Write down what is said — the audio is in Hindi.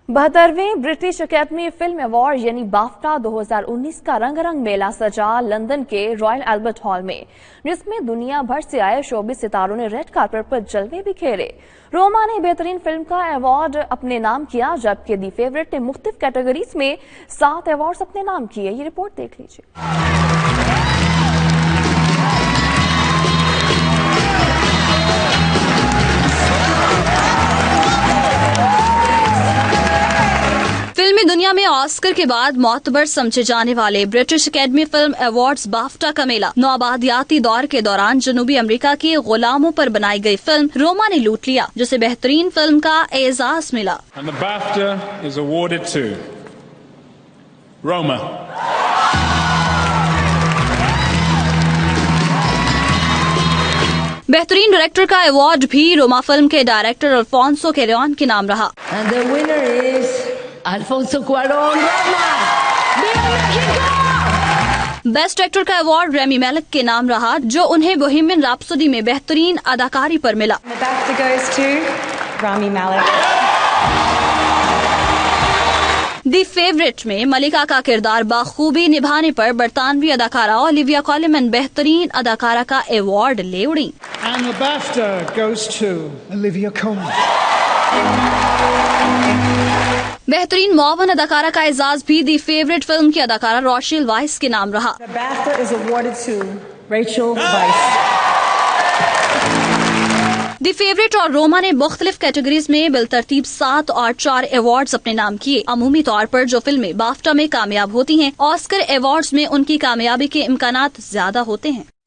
72वें ब्रिटिश अकेडमी फिल्म अवार्ड यानी बाफ्टा 2019 का रंगारंग मेला सजा लंदन के रॉयल अल्बर्ट हॉल में, जिसमें दुनिया भर से आए शोबिस सितारों ने रेड कार्पेट पर जलवे बिखेरे। रोमा ने बेहतरीन फिल्म का अवार्ड अपने नाम किया, जबकि दी फेवरेट ने मुख्तलिफ कैटेगरीज में 7 अवार्ड अपने नाम किए। ये रिपोर्ट देख लीजिए। फिल्मी दुनिया में ऑस्कर के बाद मोतबर समझे जाने वाले British academy film awards BAFTA का मेला नौआबादियाती दौर के दौरान जनूबी अमेरिका के गुलामों पर बनाई गई फिल्म रोमा ने लूट लिया, जिसे बेहतरीन फिल्म का एजाज मिला। बेहतरीन डायरेक्टर का अवार्ड भी रोमा फिल्म के डायरेक्टर अल्फोंसो क्यूआरॉन के नाम रहा। Alfonso Cuarón, बेस्ट एक्टर का अवार्ड रेमी मैलेक के नाम रहा, जो उन्हें बोहेमियन रैप्सोडी में बेहतरीन अदाकारी पर मिला। दी फेवरेट में मलिका का किरदार बाखूबी निभाने पर बरतानवी अदाकारा ओलिविया कॉलेमन बेहतरीन अदाकारा का अवार्ड ले उड़ी। बेहतरीन मुआवन अदाकारा का एजाज भी दी फेवरेट फिल्म की अदाकारा रोशेल वाइस के नाम रहा। दी फेवरेट और रोमा ने मुख्तलिफ कैटेगरीज में बिलतरतीब 7 और 4 अवार्ड्स अपने नाम किए। अमूमी तौर पर जो फिल्में बाफ्टा में कामयाब होती हैं, ऑस्कर अवार्ड्स में उनकी कामयाबी के इम्कानात ज्यादा होते हैं।